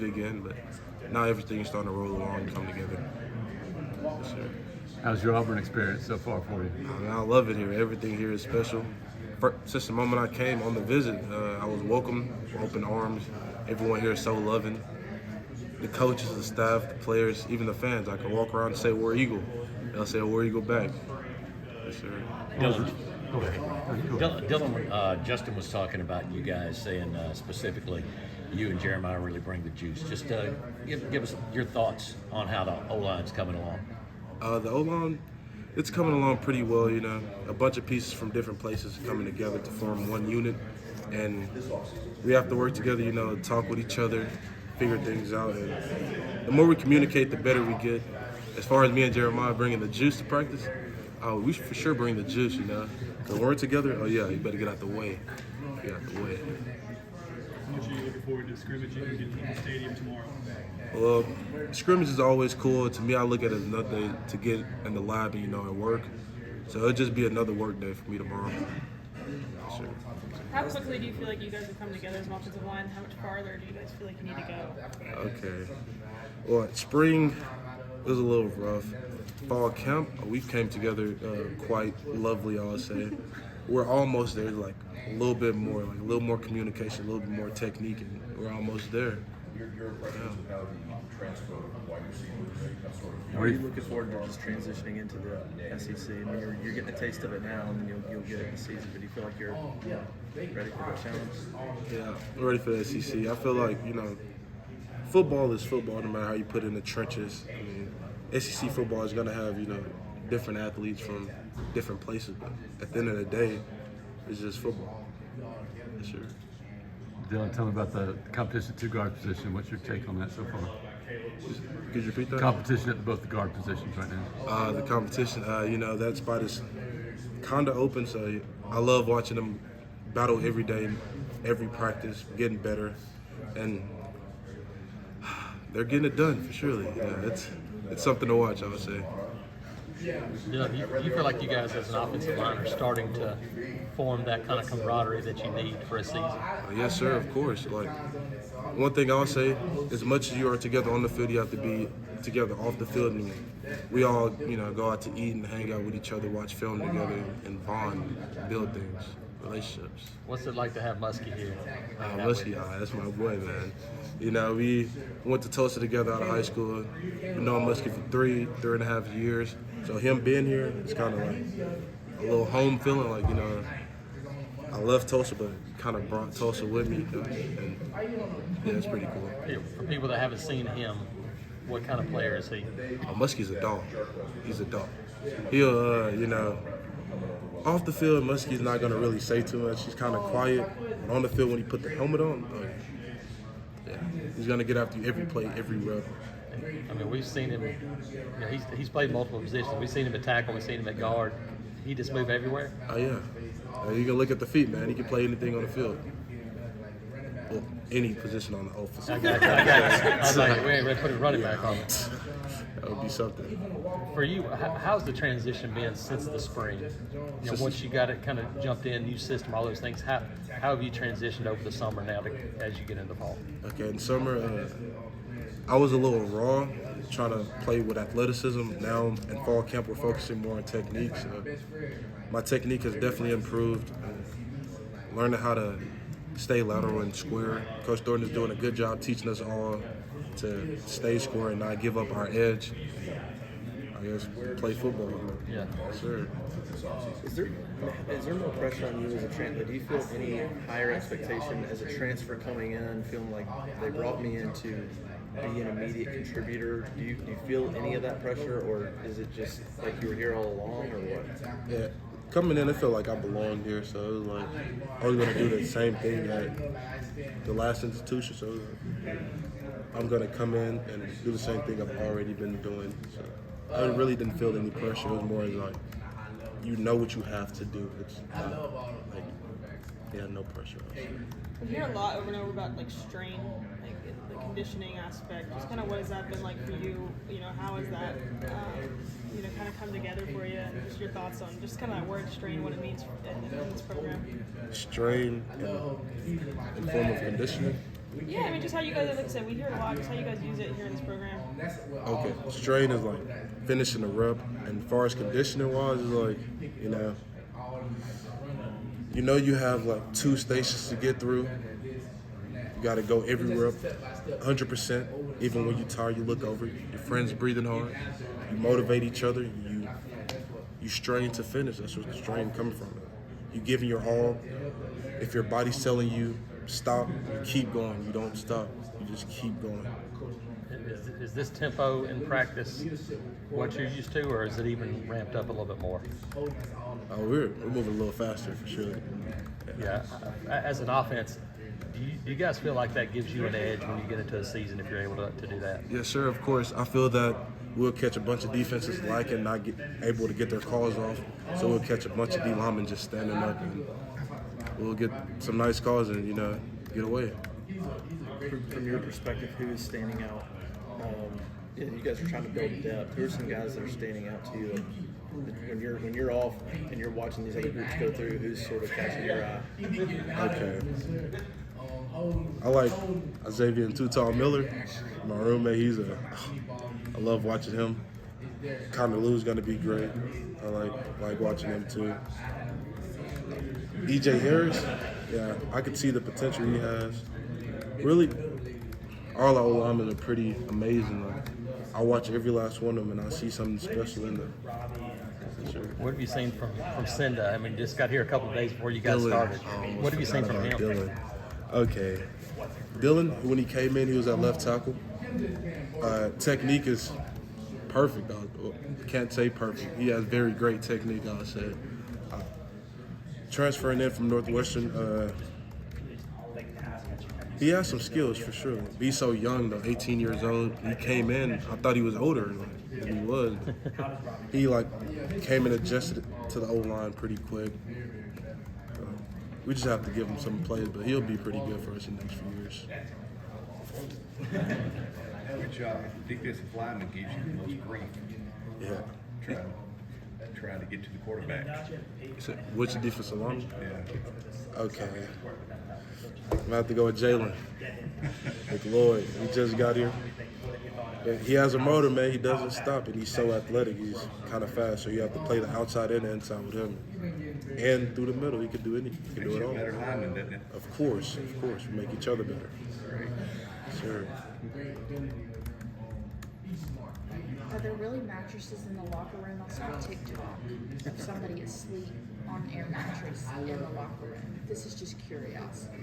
again, but now everything's starting to roll along and come together. Yes, sir. How's your Auburn experience so far for you? I love it here. Everything here is special. Since the moment I came on the visit, I was welcomed with open arms. Everyone here is so loving. The coaches, the staff, the players, even the fans. I can walk around and say, "War Eagle." They'll say, "War Eagle back." Yes, sir. Justin was talking about you guys saying specifically you and Jeremiah really bring the juice. Just give us your thoughts on how the O-line's coming along. The O-line, it's coming along pretty well, you know. A bunch of pieces from different places coming together to form one unit. And we have to work together, you know, talk with each other, figure things out. And the more we communicate, the better we get. As far as me and Jeremiah bringing the juice to practice, we should for sure bring the juice, you know. Because when we're together, oh yeah, you better get out the way. Get out the way. How much are you looking forward to scrimmaging and getting in the stadium tomorrow? Well, scrimmage is always cool. To me, I look at it as another day to get in the lab and, you know, and work. So it'll just be another work day for me tomorrow. Sure. How quickly do you feel like you guys have come together as an offensive line? How much farther do you guys feel like you need to go? Okay. Well, spring was a little rough. Fall camp, we came together quite lovely, I'll say. We're almost there, like a little bit more, like a little more communication, a little bit more technique, and we're almost there. How are you looking forward to just transitioning into the SEC? I mean, you're getting a taste of it now, and then you'll get it in the season. But do you feel like you're ready for the challenge? Yeah, I'm ready for the SEC. I feel like, you know, football is football no matter how you put it in the trenches. I mean, SEC football is going to have, you know, different athletes from different places, but at the end of the day, it's just football. Sure. Dillon, tell me about the competition at two-guard position. What's your take on that so far? Could you repeat that? Competition at both the guard positions right now. The competition, you know, that spot is kind of open, so I love watching them battle every day, every practice, getting better, and they're getting it done for surely. Yeah, it's something to watch, I would say. Dillon, you feel like you guys as an offensive line are starting to form that kind of camaraderie that you need for a season? Yes, sir, of course. Like, one thing I'll say, as much as you are together on the field, you have to be together off the field. And we all, you know, go out to eat and hang out with each other, watch film together, and bond, build things, relationships. What's it like to have Muskie here? Muskie, that's my boy, man. You know, we went to Tulsa together out of high school. We know Muskie for three and a half years. So him being here, it's kind of like a little home feeling. Like, you know, I left Tulsa, but kind of brought Tulsa with me. And yeah, it's pretty cool. For people that haven't seen him, what kind of player is he? Muskie's a dog. He's a dog. He'll, you know, off the field, Muskie's not going to really say too much. He's kind of quiet. But on the field, when he put the helmet on, yeah, he's going to get after you every play, every rep. I mean, we've seen him. You know, he's played multiple positions. We've seen him at tackle. We've seen him at guard. He just move everywhere. Oh yeah. You can look at the feet, man. He can play anything on the field. Well, any position on the offense. I got you. I was like, we ain't ready to put a running back on. That would be something. For you, how's the transition been since the spring? You know, once you got it kind of jumped in, new system, all those things. How have you transitioned over the summer now as you get into fall? Okay, in summer, I was a little raw, trying to play with athleticism. Now in fall camp, we're focusing more on technique. So my technique has definitely improved. Learning how to stay lateral and square. Coach Thornton is doing a good job teaching us all to stay square and not give up our edge. I guess play football. Yeah. Sure. Is there more pressure on you as a transfer? Do you feel any higher expectation as a transfer coming in, feeling like they brought me in to be an immediate contributor? Do you feel any of that pressure, or is it just like you were here all along, or what? Yeah, coming in, it felt like I belonged here, so it was like I was going to do the same thing at the last institution, so I'm going to come in and do the same thing I've already been doing. So I really didn't feel any pressure. It was more like, you know what you have to do. It's not like, yeah, no pressure. I hear a lot over and over about like strain, like the conditioning aspect. Just kind of what has that been like for you? You know, how has that, you know, kind of come together for you? And just your thoughts on just kind of that word strain, what it means in this program. Strain in form of conditioning. Yeah, I mean, just how you guys, like I said, we hear it a lot. Just how you guys use it here in this program. Okay, strain is like finishing the rep, and as far as conditioning wise, is like, you know you have like 2 stations to get through. You got to go every rep, 100%. Even when you're tired, you look over, your friends breathing hard. You motivate each other. You strain to finish. That's where the strain coming from. You giving your all. If your body's telling you stop, you keep going. You don't stop. You just keep going. Is this tempo in practice what you're used to, or is it even ramped up a little bit more? We're moving a little faster for sure. Yeah. As an offense, do you guys feel like that gives you an edge when you get into a season if you're able to do that? Yes, sir. Of course, I feel that we'll catch a bunch of defenses like it, not get able to get their calls off. So we'll catch a bunch of D linemen just standing up, and we'll get some nice calls and get away. From your perspective, who is standing out? You guys are trying to build depth. Who are some guys that are standing out to you when you're off and you're watching these 8 groups go through? Who's sort of catching your eye? Okay. I like Xavier and Too Tall Miller. My roommate, I love watching him. Connor Lou's gonna be great. I like watching him too. EJ Harris, yeah, I can see the potential he has. Really, all our O-linemen are pretty amazing. Like, I watch every last one of them, and I see something special in them. Sure. What have you seen from Cinda? I mean, just got here a couple of days before you guys Dillon. started. I What have you seen forgot from about him? Dillon. Okay. Dillon, when he came in, he was at left tackle. Technique is perfect. I can't say perfect. He has very great technique, I would say. Transferring in from Northwestern, he has some skills for sure. He's so young though, 18 years old. He came in, I thought he was older than he was. He came and adjusted to the O-line pretty quick. We just have to give him some plays, but he'll be pretty good for us in the next few years. Which defensive lineman gives you the most grief? Yeah. Trying to get to the quarterback. So, which defensive lineman? Yeah. Okay. I'm gonna have to go with Jalen McLeod. He just got here. And he has a motor, man. He doesn't stop, and he's so athletic. He's kind of fast, so you have to play the outside and the inside with him. And through the middle, he can do anything. He can do Makes it you a all. better lineman, doesn't it? Of course. We make each other better. Sure. Are there really mattresses in the locker room? I saw a TikTok of somebody asleep on an air mattress in the locker room. This is just curiosity.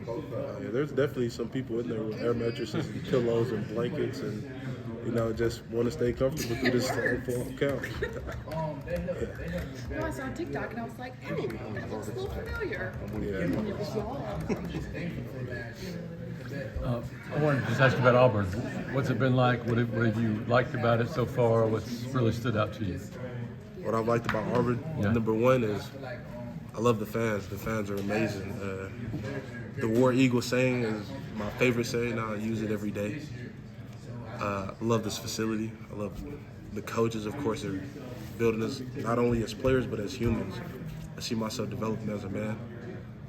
Yeah, there's definitely some people in there with air mattresses and pillows and blankets and, just want to stay comfortable through this full couch. No, I saw a TikTok and I was like, hey, that looks a little familiar. Yeah. And it was y'all. I wanted to just ask you about Auburn. What's it been like? What have you liked about it so far? What's really stood out to you? What I've liked about Auburn, Yeah. number one is I love the fans. The fans are amazing. The War Eagle saying is my favorite saying. I use it every day. I love this facility. I love the coaches, of course, are building us not only as players but as humans. I see myself developing as a man.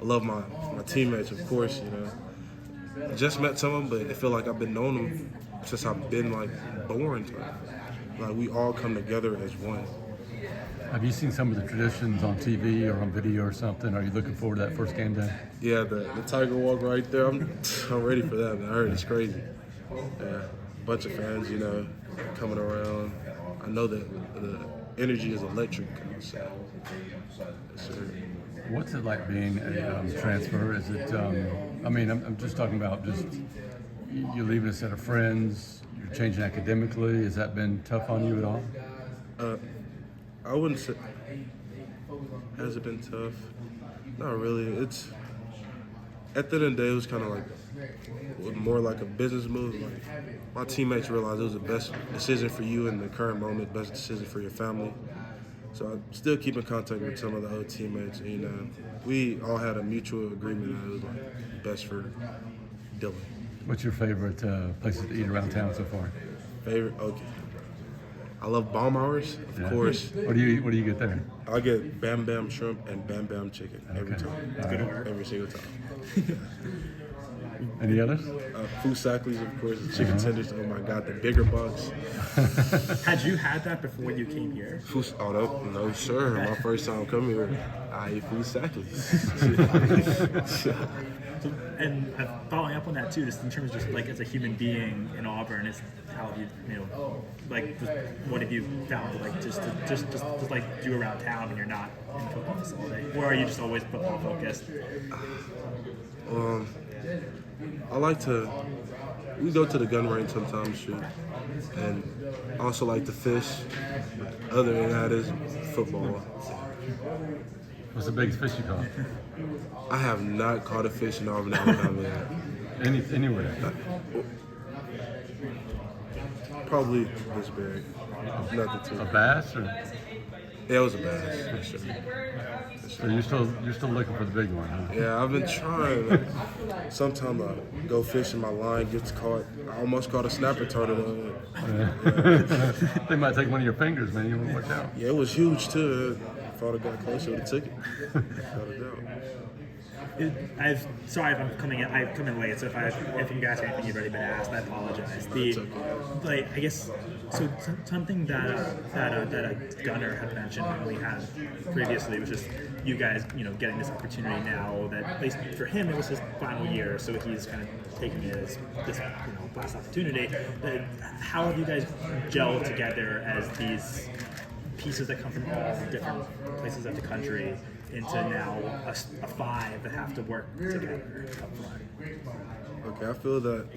I love my teammates, of course. Just met some of them, but I feel like I've been knowing them since I've been born. Like we all come together as one. Have you seen some of the traditions on TV or on video or something? Are you looking forward to that first game day? Yeah, the Tiger Walk right there. I'm ready for that, man. I heard it's crazy. Yeah, bunch of fans, coming around. I know that the energy is electric. So, yes, sir. What's it like being a transfer? Is it? I'm just talking about you're leaving a set of friends. You're changing academically. Has that been tough on you at all? I wouldn't say. Has it been tough? Not really. It's at the end of the day, it was kind of more like a business move. My teammates realized it was the best decision for you in the current moment, best decision for your family. So I still keep in contact with some of the old teammates. And, we all had a mutual agreement that it was best for Dillon. What's your favorite places to eat around town so far? Favorite? Okay. I love Baumhauer's, of course. What do you get there? I get Bam Bam shrimp and Bam Bam chicken every Okay. time. All right. Every single time. Any others? Food Sackley's, of course, the chicken tenders. Oh my God, the bigger bucks. Had you had that before you came here? No, sir. My first time coming here, I ate Food Sackley's. So, and following up on that too, just in terms of just like as a human being in Auburn, is how have you like what have you found like just like do around town when you're not in the football facility, or are you just always football focused? We go to the gun range sometimes, shoot, and I also like to fish. Other than that is football. What's the biggest fish you caught? I have not caught a fish in Auburn, Alabama yet. Anywhere? Probably this big. Nothing too. A bass or? Yeah, it was a bass, for sure. So you're still looking for the big one, huh? Yeah, I've been trying. Sometimes I go fishing, my line gets caught. I almost caught a snapper turtle. They might take one of your fingers, man. You want to watch out. Yeah, it was huge too. If I'd have got closer, I would have took it. Without a doubt. Sorry if I'm coming in. I've come in late, so if you guys have anything you've already been asked, I apologize. I guess so. Something that a gunner had mentioned when we had previously was just you guys, getting this opportunity now. That at least for him, it was his final year, so he's kind of taking it as this last opportunity. How have you guys gelled together as these pieces that come from all different places of the country into now a five that have to work together up front? Okay, I feel that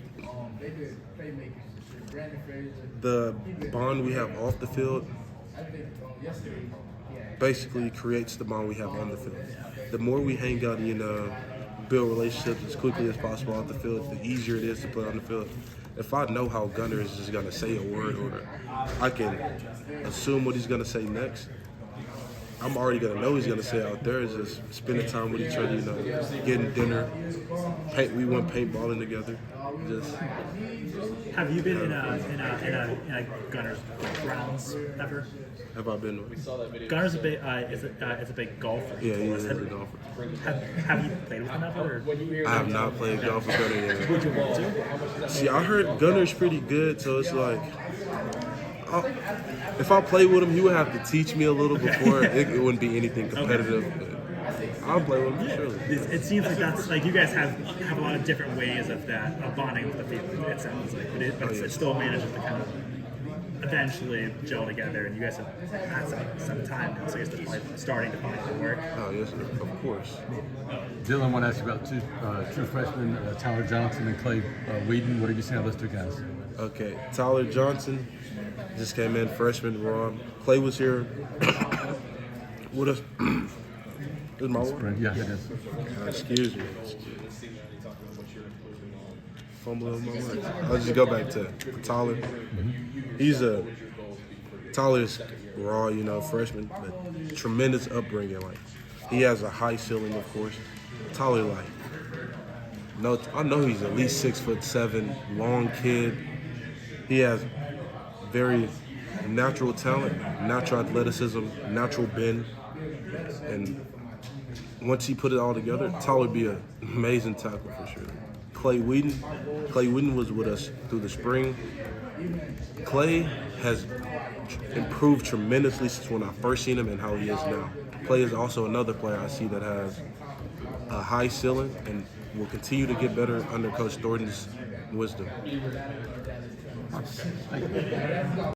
the bond we have off the field basically creates the bond we have on the field. The more we hang out and build relationships as quickly as possible off the field, the easier it is to play on the field. If I know how Gunner is just going to say a word or I can assume what he's going to say next, I'm already going to know he's going to say out there. Is just spending time with each other, getting dinner. We went paintballing together. Just. Have you been in a Gunner's rounds ever? Have I been? Gunner's is a big golfer. Yeah, he is a golfer. Have you played with him ever? I have not played golf with Gunner yet. Would you want to? See, I heard Gunner's pretty good, so it's like, if I play with him, he would have to teach me a little before. It wouldn't be anything competitive. But I'll play with him, surely. It seems like that's like you guys have a lot of different ways of bonding with the field. It sounds like, but it still manages to kind of eventually gel together, and you guys have had some time now, so I guess it's like starting to find work. Oh yes, sir. Of course. Dylan, I want to ask you about two freshmen, Tyler Johnson and Clay Whedon. What have you seen of those two guys? Okay, Tyler Johnson just came in, freshman, raw. Clay was here with us. Is my one? Yeah, it is. Excuse me. Fumbling with my words. I'll just go back to Tyler. Tyler's raw, freshman, but tremendous upbringing. Like, he has a high ceiling, of course. Tyler, I know he's at least 6'7", long kid. He has very natural talent, natural athleticism, natural bend, and once he put it all together, Tyler would be an amazing tackle for sure. Clay Whedon was with us through the spring. Clay has improved tremendously since when I first seen him and how he is now. Clay is also another player I see that has a high ceiling and will continue to get better under Coach Thornton's wisdom.